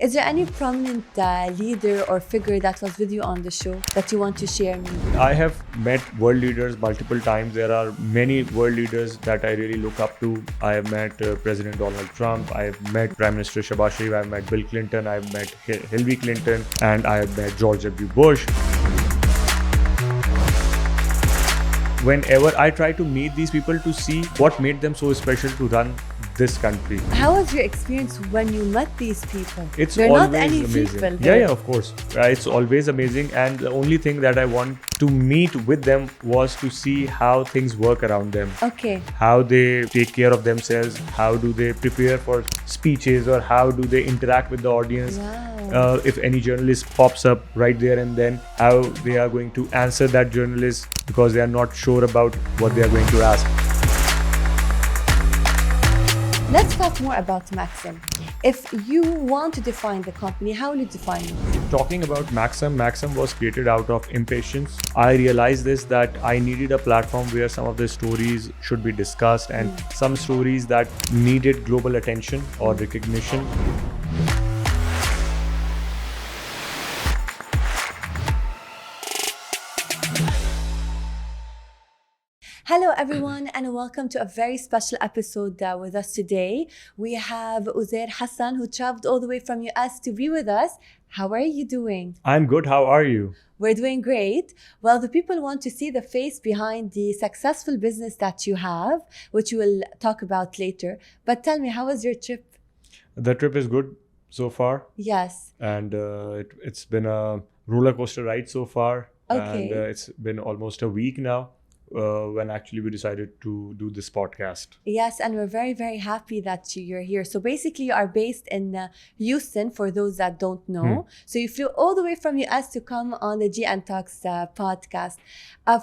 Is there any prominent leader or figure that was with you on the show that you want to share me? I have met world leaders multiple times. There are many world leaders that I really look up to. I have met President Donald Trump. I have met Prime Minister Shehbaz Sharif. I have met Bill Clinton. I have met Hillary Clinton. And I have met George W. Bush. Whenever I try to meet these people to see what made them so special to run this country. How was your experience when you met these people? They're not always any amazing. people. Yeah, of course. It's always amazing. And the only thing that I want to meet with them was to see how things work around them. Okay. How they take care of themselves. How do they prepare for speeches, or how do they interact with the audience? Wow. If any journalist pops up right there and then, how they are going to answer that journalist because they are not sure about what they are going to ask. Let's talk more about MAXUM. If you want to define the company, how will you define it? Talking about MAXUM, MAXUM was created out of impatience. I realized this, that I needed a platform where some of the stories should be discussed and some stories that needed global attention or recognition. Hello everyone and welcome to a very special episode with us today. We have Uzair Hassan who traveled all the way from US to be with us. How are you doing? I'm good. How are you? We're doing great. Well, the people want to see the face behind the successful business that you have, which we will talk about later. But tell me, how was your trip? The trip is good so far. Yes. And it's been a roller coaster ride so far. Okay. And it's been almost a week now. When actually we decided to do this podcast. Yes, and we're very, very happy that you're here. So basically you are based in Houston, for those that don't know. So you flew all the way from US to come on the GN Talks podcast.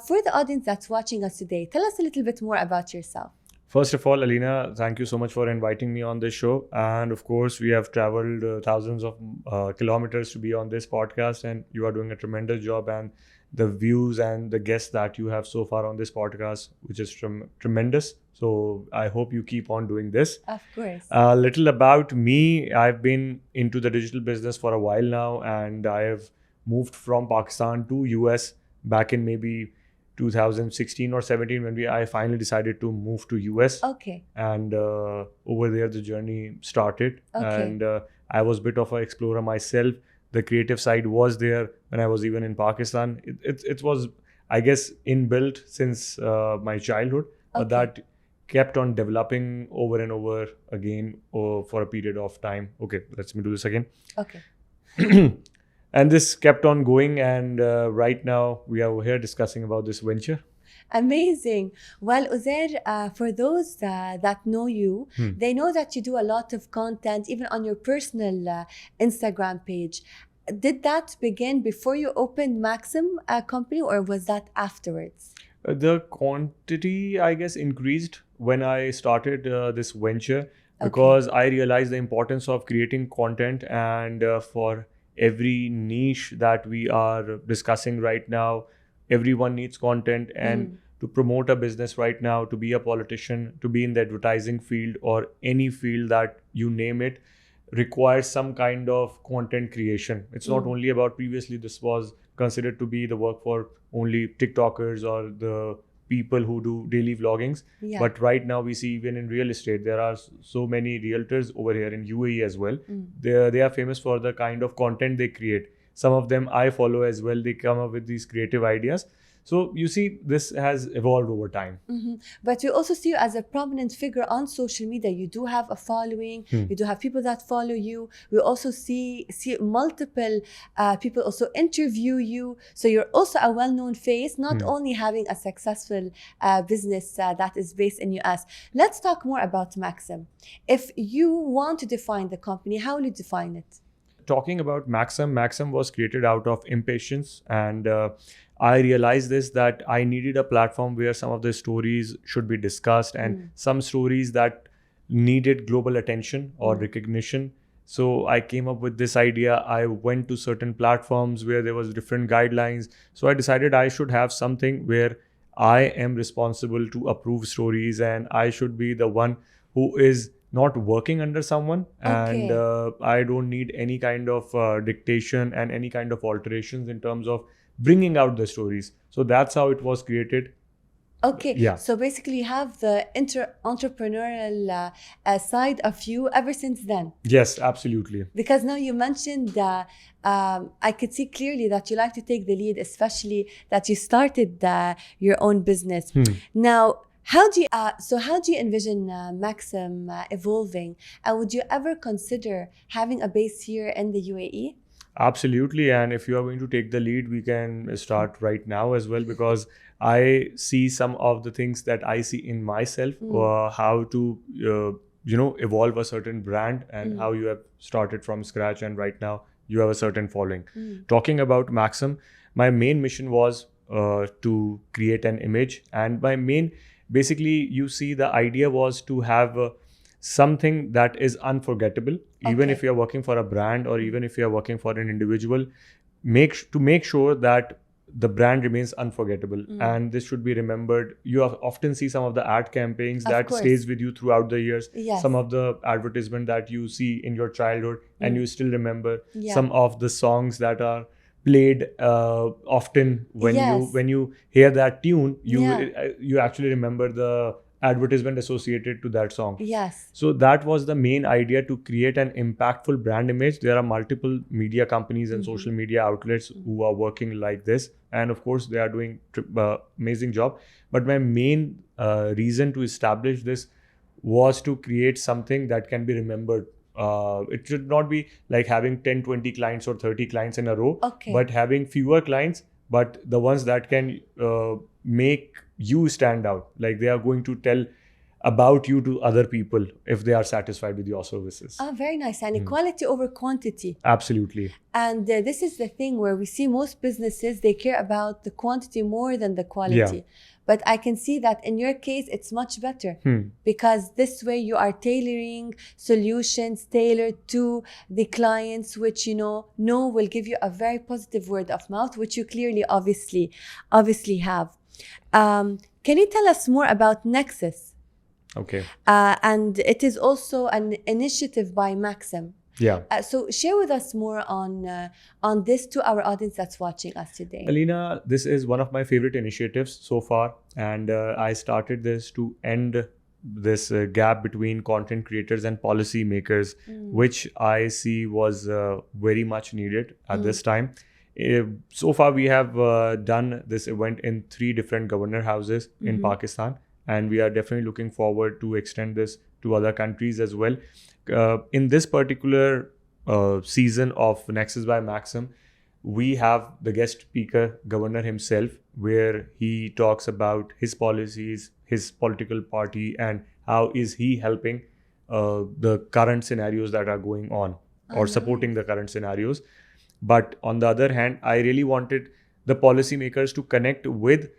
For the audience that's watching us today, tell us a little bit more about yourself. First of all, Alina, thank you so much for inviting me on this show. And of course, we have traveled thousands of kilometers to be on this podcast, and you are doing a tremendous job. And the views and the guests that you have so far on this podcast, which is tremendous. So I hope you keep on doing this. Of course. A little about me. I've been into the digital business for a while now, and I have moved from Pakistan to US back in maybe 2016 or 17 when I finally decided to move to US. Okay. And over there the journey started. Okay. And I was a bit of an explorer myself. The creative side was there when I was even in Pakistan. It was, I guess, inbuilt since my childhood, but that kept on developing over and over again for a period of time. Okay, let me do this again. Okay. And this kept on going, and right now we are here discussing about this venture. Amazing. Well, Uzair, for those that know you, they know that you do a lot of content, even on your personal Instagram page. Did that begin before you opened MAXUM company, or was that afterwards? The quantity, I guess, increased when I started this venture, because I realized the importance of creating content, and for every niche that we are discussing right now, everyone needs content. And to promote a business right now, to be a politician, to be in the advertising field or any field that you name it, requires some kind of content creation. It's not only about, previously this was considered to be the work for only TikTokers or the people who do daily vloggings. Yeah. But right now we see even in real estate, there are so many realtors over here in UAE as well. They are famous for the kind of content they create. Some of them I follow as well. They come up with these creative ideas. So you see, this has evolved over time. But we also see you as a prominent figure on social media. You do have a following. You do have people that follow you. We also see multiple people also interview you. So you're also a well-known face, not only having a successful business that is based in US. Let's talk more about MAXUM. If you want to define the company, how will you define it? Talking about MAXUM, MAXUM was created out of impatience, and I realized this, that I needed a platform where some of the stories should be discussed and some stories that needed global attention or recognition. So I came up with this idea. I went to certain platforms where there was different guidelines. So I decided I should have something where I am responsible to approve stories, and I should be the one who is not working under someone, and Okay. I don't need any kind of dictation and any kind of alterations in terms of bringing out the stories. So that's how it was created. Okay, Yeah. so basically you have the entrepreneurial side of you ever since then. Yes, absolutely. Because now you mentioned that I could see clearly that you like to take the lead, especially that you started your own business. Now, how do you envision Maxim evolving? And would you ever consider having a base here in the UAE? Absolutely. And if you are going to take the lead, we can start right now as well, because I see some of the things that I see in myself, how to, evolve a certain brand, and how you have started from scratch. And right now you have a certain following. Talking about Maxim, my main mission was to create an image. And basically, you see, the idea was to have something that is unforgettable, even if Okay. you're working for a brand or even if you're working for an individual. Make sure that the brand remains unforgettable, and this should be remembered. You often see some of the ad campaigns Of that course. stays with you throughout the years. Yes. Some of the advertisement that you see in your childhood and you still remember. Yeah. Some of the songs that are played often when Yes. you hear that tune, Yeah. you actually remember the advertisement associated to that song. Yes. So that was the main idea, to create an impactful brand image. There are multiple media companies and social media outlets who are working like this, and of course they are doing amazing job. But my main reason to establish this was to create something that can be remembered. It should not be like having 10, 20 clients or 30 clients in a row, Okay. but having fewer clients, but the ones that can make you stand out. Like, they are going to tell about you to other people if they are satisfied with your services. Ah, very nice. And quality over quantity. Absolutely. And this is the thing where we see most businesses, they care about the quantity more than the quality. Yeah. But I can see that in your case, it's much better because this way you are tailoring solutions tailored to the clients, which know will give you a very positive word of mouth, which you clearly, obviously have. Can you tell us more about Nexus? Okay. And it is also an initiative by Maxim. Yeah. So share with us more on this to our audience that's watching us today. Alina, this is one of my favorite initiatives so far, and I started this to end this gap between content creators and policy makers, which I see was very much needed at this time. So far, we have done this event in 3 different governor houses in Pakistan, and we are definitely looking forward to extend this to other countries as well. In this particular season of Nexus by Maxim, we have the guest speaker, governor himself, where he talks about his policies, his political party, and how is he helping the current scenarios that are going on, or supporting the current scenarios. But on the other hand, I really wanted the policymakers to connect with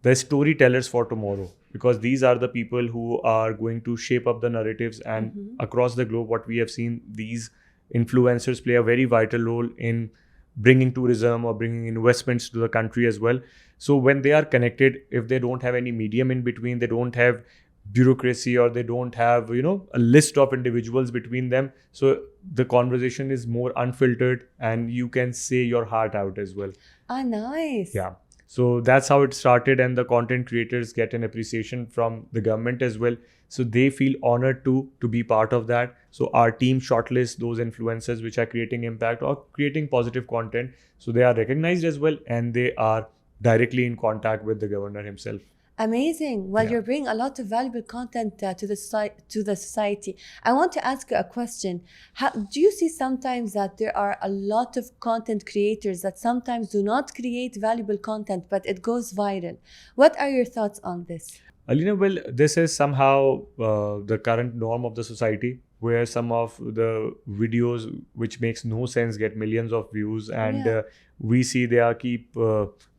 the storytellers for tomorrow, because these are the people who are going to shape up the narratives. And across the globe, what we have seen, these influencers play a very vital role in bringing tourism or bringing investments to the country as well. So when they are connected, if they don't have any medium in between, they don't have bureaucracy, or they don't have a list of individuals between them, so the conversation is more unfiltered and you can say your heart out as well. Ah, nice. Yeah. So that's how it started, and the content creators get an appreciation from the government as well. So they feel honored to be part of that. So our team shortlists those influencers which are creating impact or creating positive content. So they are recognized as well, and they are directly in contact with the governor himself. Amazing. Well, Yeah. you're bringing a lot of valuable content to the society. I want to ask you a question. Do you see sometimes that there are a lot of content creators that sometimes do not create valuable content, but it goes viral? What are your thoughts on this? Alina, well, this is somehow the current norm of the society, where some of the videos which makes no sense get millions of views, and Yeah. we see they are keep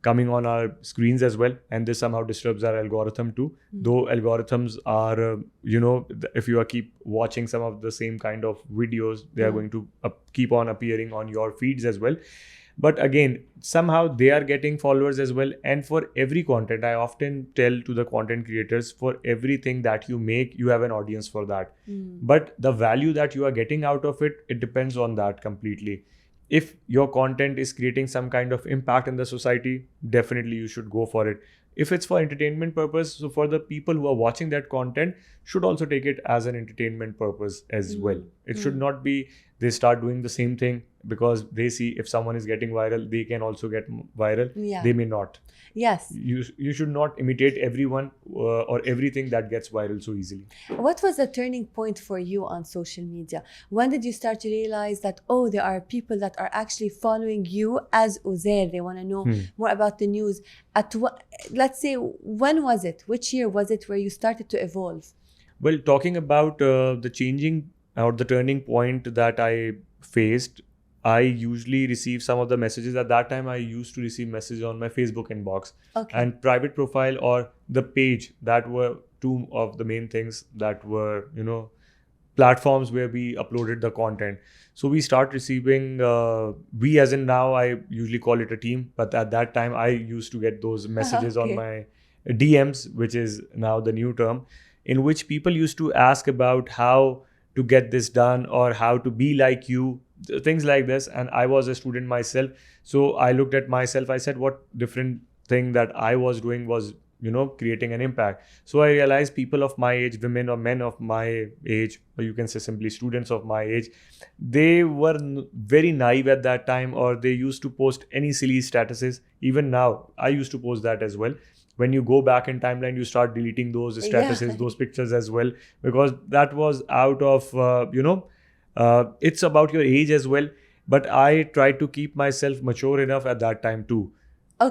coming on our screens as well, and this somehow disturbs our algorithm too. Though algorithms are, if you are keep watching some of the same kind of videos, they are going to keep on appearing on your feeds as well. But again, somehow they are getting followers as well. And for every content, I often tell to the content creators, for everything that you make, you have an audience for that. But the value that you are getting out of it, it depends on that completely. If your content is creating some kind of impact in the society, definitely you should go for it. If it's for entertainment purpose, so for the people who are watching that content, should also take it as an entertainment purpose as well. It should not be they start doing the same thing because they see if someone is getting viral, they can also get viral. They may not. Yes. You should not imitate everyone or everything that gets viral so easily. What was the turning point for you on social media? When did you start to realize that, oh, there are people that are actually following you as Uzair? They want to know more about the news. Let's say, when was it? Which year was it where you started to evolve? Well, talking about the changing or the turning point that I faced, I usually receive some of the messages. At that time, I used to receive messages on my Facebook inbox and private profile or the page. That were two of the main things that were, platforms where we uploaded the content. So we start receiving, we as in now, I usually call it a team. But at that time, I used to get those messages on my DMs, which is now the new term, in which people used to ask about how to get this done or how to be like you, things like this. And I was a student myself, so I looked at myself. I said, what different thing that I was doing was, creating an impact. So I realized people of my age, women or men of my age, or you can say simply students of my age, they were very naive at that time, or they used to post any silly statuses. Even now, I used to post that as well. When you go back in timeline, you start deleting those statuses, those pictures as well, because that was out of, it's about your age as well. But I tried to keep myself mature enough at that time too,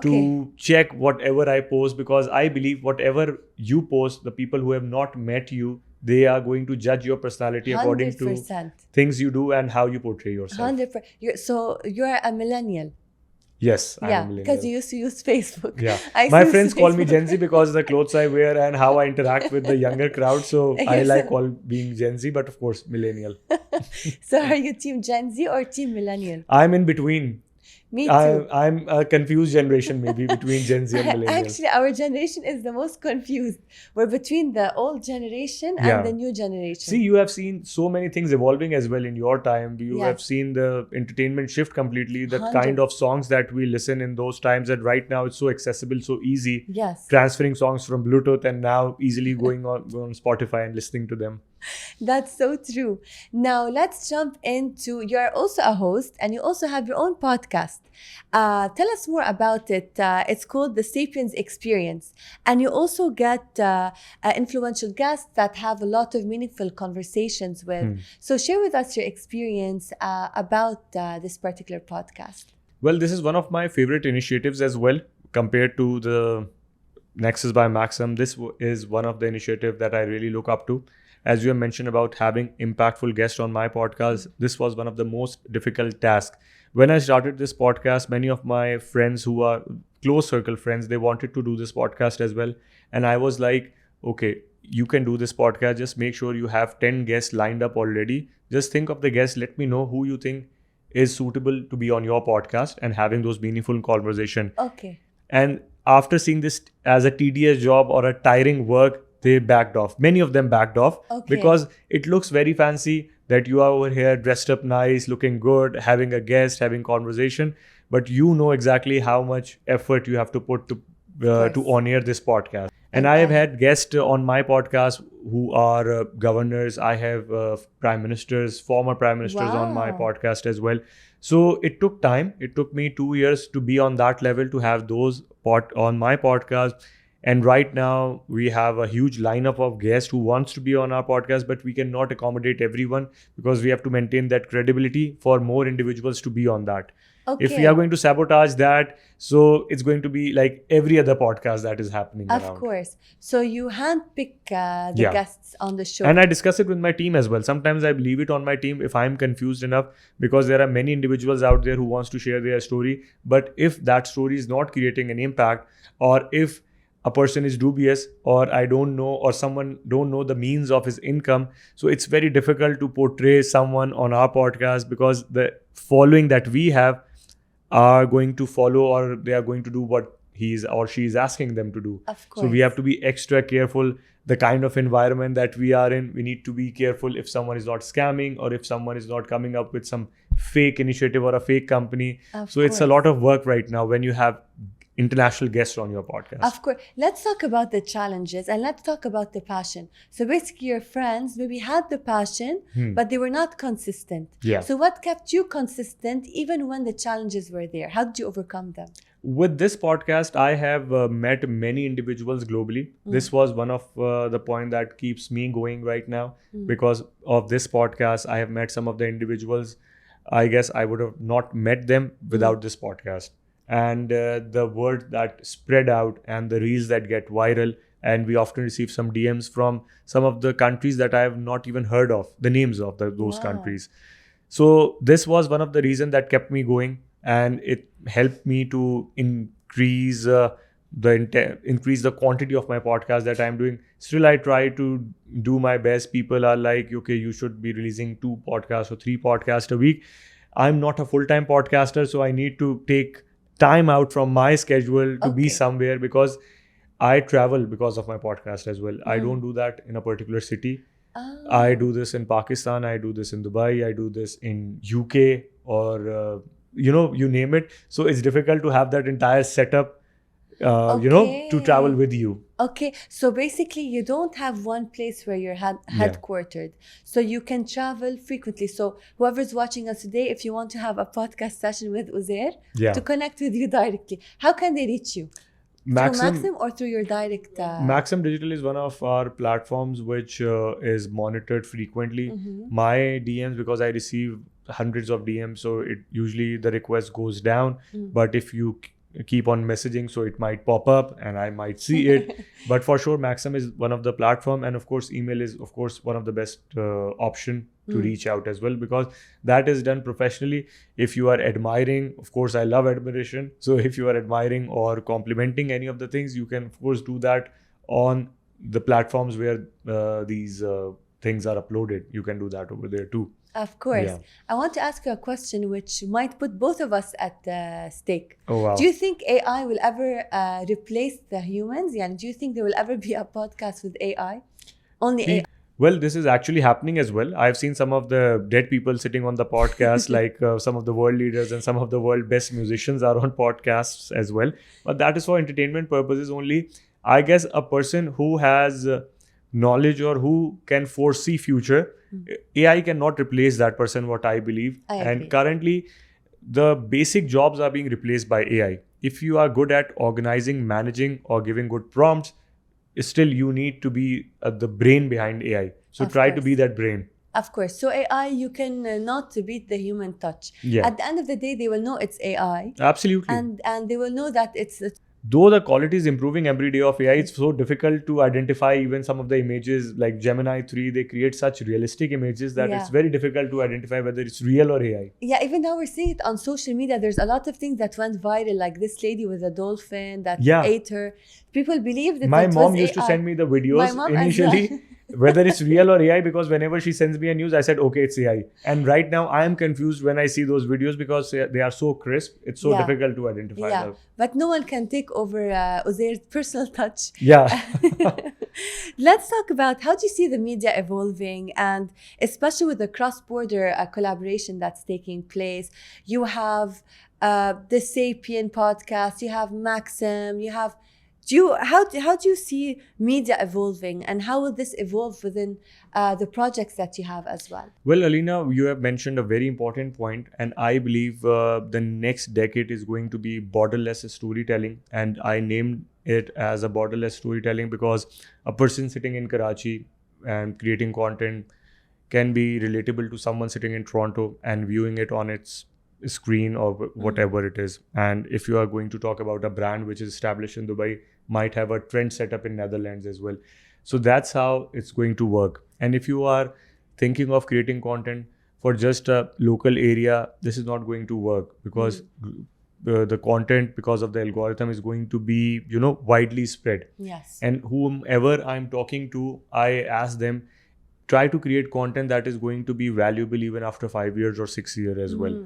to check whatever I post, because I believe whatever you post, the people who have not met you, they are going to judge your personality according 100%. to things you do and how you portray yourself. 100%. So you're a millennial. Yes, I'm a millennial. Because you used to use Facebook. Yeah, my friends call me Gen Z because of the clothes I wear and how I interact with the younger crowd. So I like being Gen Z, but of course, millennial. So are you team Gen Z or team millennial? I'm in between. Me too. I'm a confused generation, maybe between Gen Z and millennials. Actually, our generation is the most confused. We're between the old generation and the new generation. See, you have seen so many things evolving as well in your time. You have seen the entertainment shift completely, the kind of songs that we listen in those times. And right now it's so accessible, so easy. Yes. Transferring songs from Bluetooth and now easily going on Spotify and listening to them. That's so true. Now let's jump into, you're also a host and you also have your own podcast. Tell us more about it. It's called The Sapiens Experience. And you also get influential guests that have a lot of meaningful conversations with. So share with us your experience about this particular podcast. Well, this is one of my favorite initiatives as well, compared to the Nexus by Maxum. This is one of the initiatives that I really look up to. As you have mentioned about having impactful guests on my podcast, this was one of the most difficult tasks. When I started this podcast, many of my friends who are close circle friends, they wanted to do this podcast as well. And I was like, okay, you can do this podcast. Just make sure you have 10 guests lined up already. Just think of the guests. Let me know who you think is suitable to be on your podcast and having those meaningful conversation. Okay. And after seeing this as a tedious job or a tiring work, they backed off. Many of them backed off because it looks very fancy that you are over here dressed up nice, looking good, having a guest, having conversation. But you know exactly how much effort you have to put to on-air this podcast. And I have had guests on my podcast who are governors. I have prime ministers, former prime ministers on my podcast as well. So it took time. It took me 2 years to be on that level, to have those on my podcast. And right now we have a huge lineup of guests who wants to be on our podcast, but we cannot accommodate everyone because we have to maintain that credibility for more individuals to be on that. If we are going to sabotage that, so it's going to be like every other podcast that is happening around. Of course. So you handpick the guests on the show. And I discuss it with my team as well. Sometimes I leave it on my team if I'm confused enough, because there are many individuals out there who wants to share their story. But if that story is not creating an impact, or if a person is dubious, or I don't know, or someone don't know the means of his income, so it's very difficult to portray someone on our podcast, because the following that we have, are going to follow, or they are going to do what he is or she is asking them to do. Of course. So we have to be extra careful. The kind of environment that we are in, we need to be careful if someone is not scamming or if someone is not coming up with some fake initiative or a fake company. So it's a lot of work right now when you have international guests on your podcast. Of course. Let's talk about the challenges and let's talk about the passion. So basically your friends maybe had the passion, but they were not consistent. Yeah. So what kept you consistent even when the challenges were there? How did you overcome them? With this podcast, I have met many individuals globally. This was one of the point that keeps me going right now. Because of this podcast, I have met some of the individuals. I guess I would have not met them without this podcast. And the word that spread out and the reels that get viral, and we often receive some DMs from some of the countries that I have not even heard of, the names of those countries. So this was one of the reasons that kept me going, and it helped me to increase the quantity of my podcast that I'm doing. Still, I try to do my best. People are like, okay, you should be releasing 2 podcasts or 3 podcasts a week. I'm not a full-time podcaster, so I need to take time out from my schedule to be somewhere, because I travel because of my podcast as well. I don't do that in a particular city. I do this in Pakistan, I do this in Dubai, I do this in UK, or you name it. So it's difficult to have that entire setup to travel with you. Okay, so basically you don't have one place where you're headquartered. So you can travel frequently. So whoever's watching us today, if you want to have a podcast session with Uzair, to connect with you directly, how can they reach you? Maxum, through Maxum or through your direct? Maxum Digital is one of our platforms which is monitored frequently. My DMs, because I receive hundreds of DMs, so it usually the request goes down. But if you keep on messaging, so it might pop up and I might see it. But for sure, Maxum is one of the platform, and of course, email is of course one of the best option to reach out as well, because that is done professionally. If you are admiring, of course, I love admiration. So if you are admiring or complimenting any of the things, you can of course do that on the platforms where these things are uploaded. You can do that over there too. Of course. Yeah. I want to ask you a question which might put both of us at stake. Oh, wow. Do you think AI will ever replace the humans? Yeah. Do you think there will ever be a podcast with AI? Only AI? Well, this is actually happening as well. I've seen some of the dead people sitting on the podcast, like some of the world leaders and some of the world best musicians are on podcasts as well. But that is for entertainment purposes only. I guess a person who has knowledge or who can foresee future, AI cannot replace that person, what I believe. And currently, the basic jobs are being replaced by AI. If you are good at organizing, managing, or giving good prompts, still you need to be the brain behind AI. So try to be that brain. Of course. So AI, you can not beat the human touch. Yeah. At the end of the day, they will know it's AI. Absolutely. And they will know that it's... Though the quality is improving every day of AI, it's so difficult to identify even some of the images like Gemini 3. They create such realistic images that it's very difficult to identify whether it's real or AI. Yeah, even now we're seeing it on social media. There's a lot of things that went viral, like this lady with a dolphin that ate her. People believe that my mom used to send me the videos initially, whether it's real or AI, because whenever she sends me a news, I said, okay, it's AI. And right now I am confused when I see those videos because they are so crisp. It's so difficult to identify them. But no one can take over Uzair's personal touch. Yeah. Let's talk about how do you see the media evolving, and especially with the cross-border collaboration that's taking place. You have the Sapien podcast, you have Maxim, you have... How do you see media evolving, and how will this evolve within the projects that you have as well? Well, Alina, you have mentioned a very important point, and I believe the next decade is going to be borderless storytelling, and I named it as a borderless storytelling because a person sitting in Karachi and creating content can be relatable to someone sitting in Toronto and viewing it on its screen or whatever it is. And if you are going to talk about a brand which is established in Dubai, might have a trend set up in Netherlands as well. So that's how it's going to work. And if you are thinking of creating content for just a local area, this is not going to work, because the content, because of the algorithm, is going to be widely spread. Yes. And whomever I'm talking to, I ask them, try to create content that is going to be valuable even after 5 years or 6 years as well.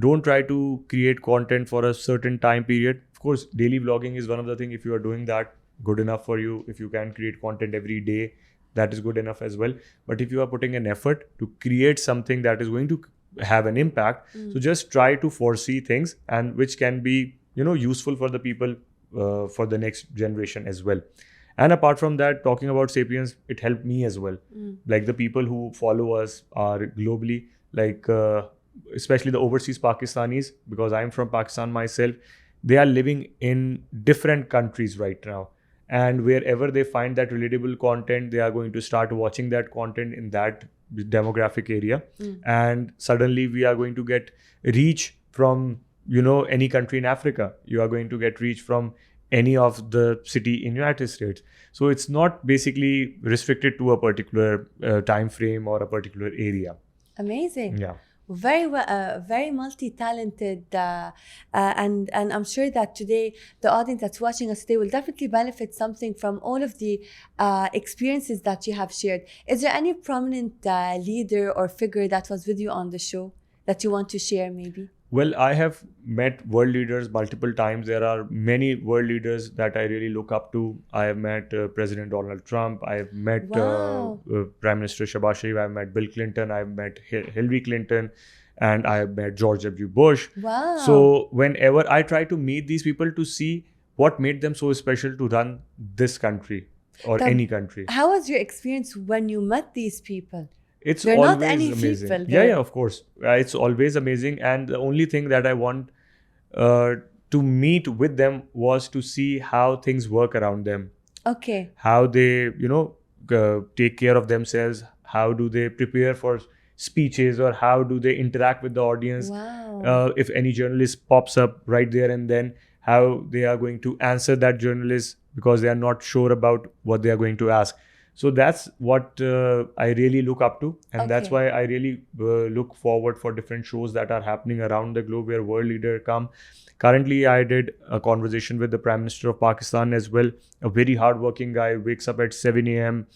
Don't try to create content for a certain time period. Of course, daily vlogging is one of the things. If you are doing that, good enough for you. If you can create content every day, that is good enough as well. But if you are putting an effort to create something that is going to have an impact, so just try to foresee things and which can be, useful for the people for the next generation as well. And apart from that, talking about Sapiens, it helped me as well. Like the people who follow us are globally, like especially the overseas Pakistanis, because I'm from Pakistan myself. They are living in different countries right now. And wherever they find that relatable content, they are going to start watching that content in that demographic area. And suddenly we are going to get reach from, any country in Africa. You are going to get reach from any of the city in United States. So it's not basically restricted to a particular time frame or a particular area. Amazing. Yeah. Very multi-talented, and I'm sure that today the audience that's watching us today will definitely benefit something from all of the experiences that you have shared. Is there any prominent leader or figure that was with you on the show that you want to share maybe? Well, I have met world leaders multiple times. There are many world leaders that I really look up to. I have met President Donald Trump. I have met Prime Minister Shahbaz Sharif. I have met Bill Clinton. I have met Hillary Clinton. And I have met George W. Bush. Wow. So whenever I try to meet these people to see what made them so special to run this country or any country. How was your experience when you met these people? They're always not any amazing. People. Yeah, of course. It's always amazing. And the only thing that I want to meet with them was to see how things work around them. Okay. How they, take care of themselves. How do they prepare for speeches, or how do they interact with the audience? Wow. If any journalist pops up right there and then, how they are going to answer that journalist because they are not sure about what they are going to ask. So that's what I really look up to. And that's why I really look forward for different shows that are happening around the globe where world leaders come. Currently, I did a conversation with the Prime Minister of Pakistan as well. A very hardworking guy, wakes up at 7 a.m.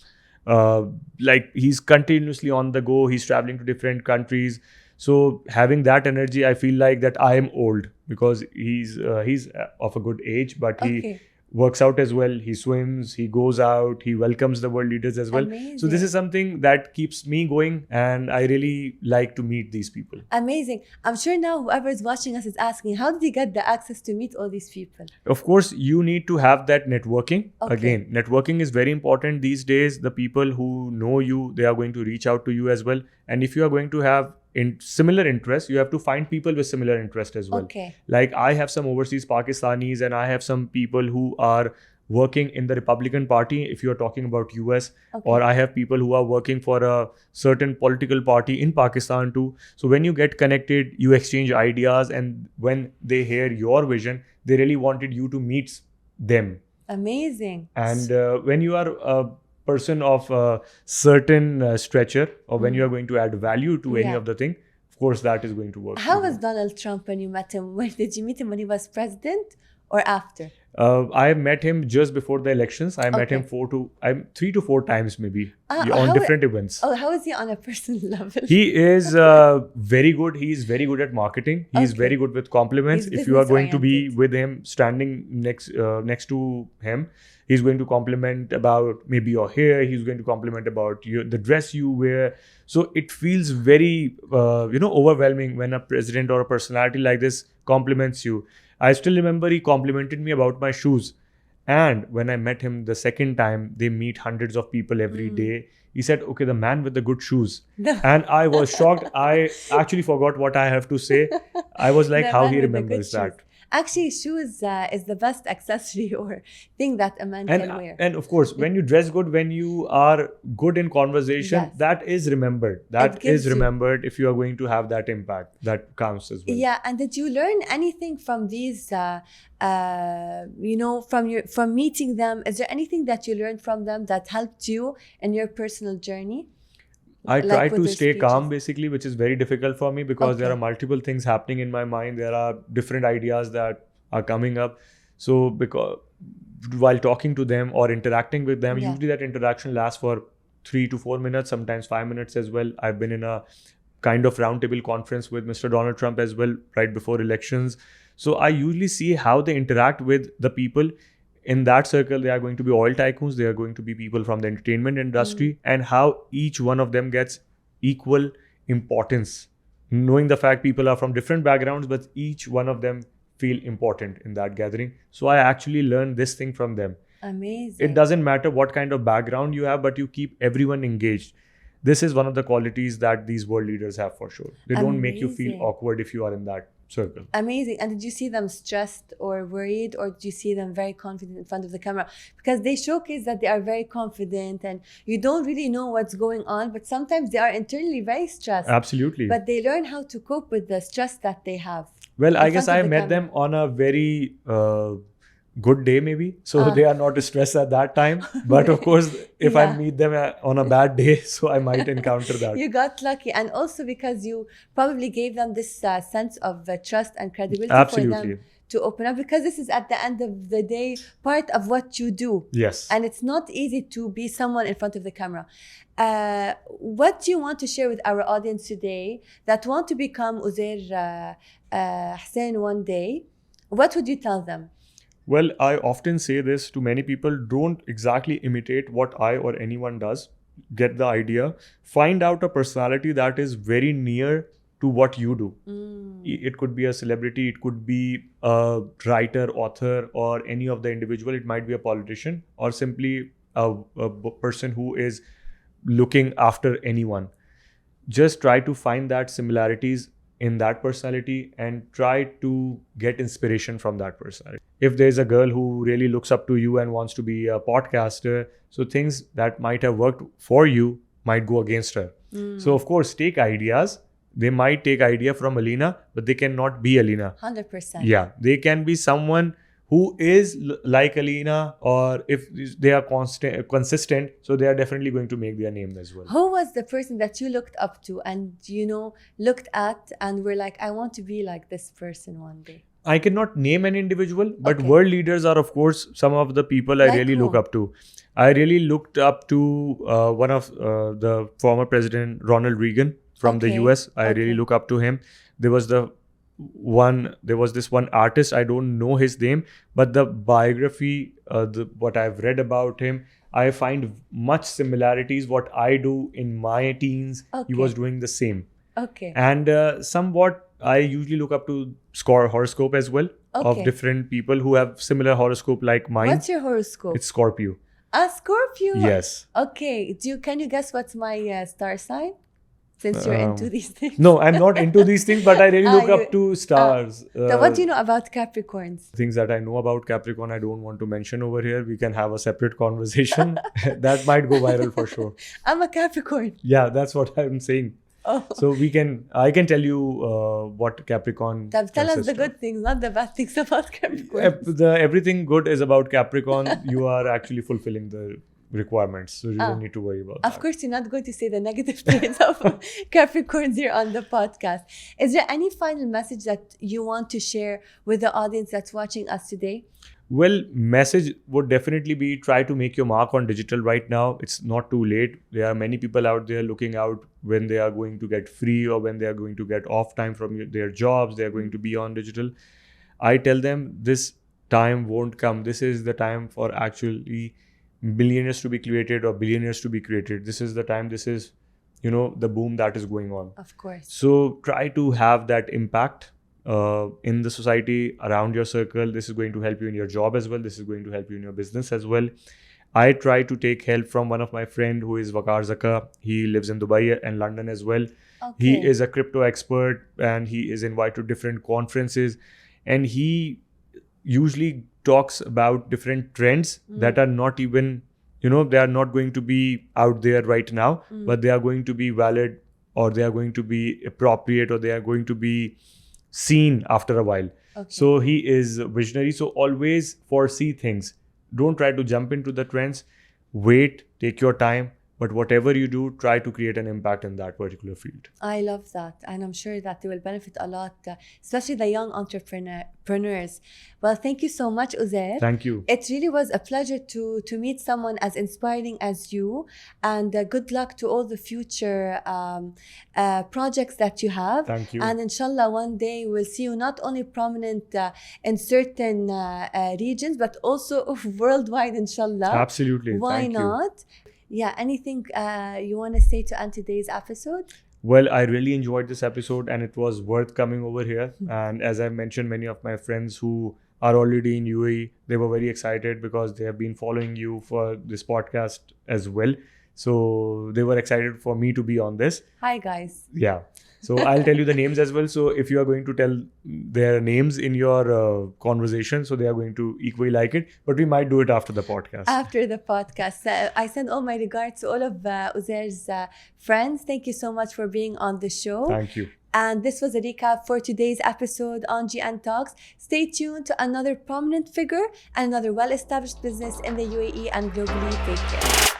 Like he's continuously on the go. He's traveling to different countries. So having that energy, I feel like that I am old because he's of a good age, but he works out as well. He swims, he goes out, he welcomes the world leaders as well. Amazing. So this is something that keeps me going, and I really like to meet these people. Amazing. I'm sure now whoever is watching us is asking, how did you get the access to meet all these people? Of course, you need to have that networking. Again, networking is very important these days. The people who know you, they are going to reach out to you as well. And if you are going to have similar interests, you have to find people with similar interest as well. Like I have some overseas Pakistanis, and I have some people who are working in the Republican Party, if you are talking about US, or I have people who are working for a certain political party in Pakistan too. So when you get connected, you exchange ideas, and when they hear your vision, they really wanted you to meet them. Amazing. And when you are a person of a certain stature, or when you are going to add value to any of the thing, of course that is going to work. How was Donald Trump when you met him? When did you meet him? When he was president or after? I met him just before the elections. I met him 3 to 4 times maybe on different events. Oh, how is he on a personal level? He is very good. He is very good at marketing. He is very good with compliments. If you are going to be with him, standing next to him, he's going to compliment about maybe your hair. He's going to compliment about the dress you wear. So it feels very overwhelming when a president or a personality like this compliments you. I still remember he complimented me about my shoes. And when I met him the second time, they meet hundreds of people every day. He said, okay, the man with the good shoes. And I was shocked. I actually forgot what I have to say. I was like, how he remembers that. Actually, shoes is the best accessory or thing that a man can wear. And of course, when you dress good, when you are good in conversation, that is remembered. That is remembered if you are going to have that impact. That counts as well. Yeah. And did you learn anything from these, from meeting them? Is there anything that you learned from them that helped you in your personal journey? I try to stay calm basically, which is very difficult for me because there are multiple things happening in my mind. There are different ideas that are coming up. So because while talking to them or interacting with them, usually that interaction lasts for 3 to 4 minutes, sometimes 5 minutes as well. I've been in a kind of roundtable conference with Mr. Donald Trump as well, right before elections. So I usually see how they interact with the people. In that circle, they are going to be oil tycoons, they are going to be people from the entertainment industry, and how each one of them gets equal importance. Knowing the fact people are from different backgrounds, but each one of them feel important in that gathering. So I actually learned this thing from them. Amazing. It doesn't matter what kind of background you have, but you keep everyone engaged. This is one of the qualities that these world leaders have for sure. They don't make you feel Amazing. awkward if you are in that circle. Amazing. And did you see them stressed or worried, or did you see them very confident in front of the camera? Because they showcase that they are very confident and you don't really know what's going on, but sometimes they are internally very stressed. Absolutely. But they learn how to cope with the stress that they have. Well, I in guess front I of the met them on a very good day maybe. So they are not stressed at that time. But of course, if I meet them on a bad day, so I might encounter that. You got lucky. And also because you probably gave them this sense of trust and credibility Absolutely. for them to open up, because this is at the end of the day part of what you do. Yes. And it's not easy to be someone in front of the camera. What do you want to share with our audience today that want to become Uzair Hussein one day? What would you tell them? Well, I often say this to many people: don't exactly imitate what I or anyone does. Get the idea. Find out a personality that is very near to what you do. It could be a celebrity, it could be a writer, author, or any of the individual. It might be a politician or simply a person who is looking after anyone. Just try to find that similarities in that personality and try to get inspiration from that personality. If there's a girl who really looks up to you and wants to be a podcaster, so things that might have worked for you might go against her. So of course, take ideas. They might take idea from Alina, but they cannot be Alina. 100%. Yeah, they can be someone who is like Alina, or if they are consistent, so they are definitely going to make their name as well. Who was the person that you looked up to and, looked at and were like, I want to be like this person one day? I cannot name an individual, but world leaders are, of course, some of the people I really look up to. I really looked up to one of the former president, Ronald Reagan from the US. I really look up to him. There was this one artist, I don't know his name, but the biography, what I've read about him, I find much similarities. What I do in my teens, he was doing the same. Okay. And somewhat, I usually look up to horoscope as well, of different people who have similar horoscope like mine. What's your horoscope? It's Scorpio. A Scorpio? Yes. Okay. Can you guess what's my star sign? Since you're into these things. No, I'm not into these things, but I really look up to stars. So what do you know about Capricorns? Things that I know about Capricorn, I don't want to mention over here. We can have a separate conversation. That might go viral for sure. I'm a Capricorn. Yeah, that's what I'm saying. Oh. So I can tell you what Capricorn. Tell us the good things, not the bad things about Capricorn. Everything good is about Capricorn. You are actually fulfilling the requirements, so you don't need to worry about that. Of course, you're not going to say the negative things of Capricorns here on the podcast. Is there any final message that you want to share with the audience that's watching us today? Well, message would definitely be try to make your mark on digital right now. It's not too late. There are many people out there looking out when they are going to get free or when they are going to get off time from their jobs. They are going to be on digital. I tell them this time won't come. This is the time for actually millionaires to be created or billionaires to be created. This is the time. This is, the boom that is going on. Of course. So try to have that impact in the society, around your circle. This is going to help you in your job as well. This is going to help you in your business as well. I try to take help from one of my friend who is Waqar Zaka. He lives in Dubai and London as well. Okay. He is a crypto expert and he is invited to different conferences, and he usually talks about different trends that are not even, they are not going to be out there right now, but they are going to be valid, or they are going to be appropriate, or they are going to be seen after a while. Okay. So he is visionary. So always foresee things. Don't try to jump into the trends. Wait, take your time, but whatever you do, try to create an impact in that particular field. I love that, and I'm sure that they will benefit a lot, especially the young entrepreneurs. Well, thank you so much, Uzair. Thank you. It really was a pleasure to meet someone as inspiring as you, and good luck to all the future projects that you have. Thank you. And inshallah, one day we'll see you not only prominent in certain regions, but also worldwide, inshallah. Absolutely. Why Thank not? You. Yeah, anything you want to say to end today's episode? Well, I really enjoyed this episode and it was worth coming over here. And as I mentioned, many of my friends who are already in UAE, they were very excited because they have been following you for this podcast as well. So they were excited for me to be on this. Hi, guys. Yeah. So I'll tell you the names as well. So if you are going to tell their names in your conversation, so they are going to equally like it. But we might do it after the podcast. After the podcast. I send all my regards to all of Uzair's friends. Thank you so much for being on the show. Thank you. And this was a recap for today's episode on GN Talks. Stay tuned to another prominent figure and another well-established business in the UAE and globally. Take care.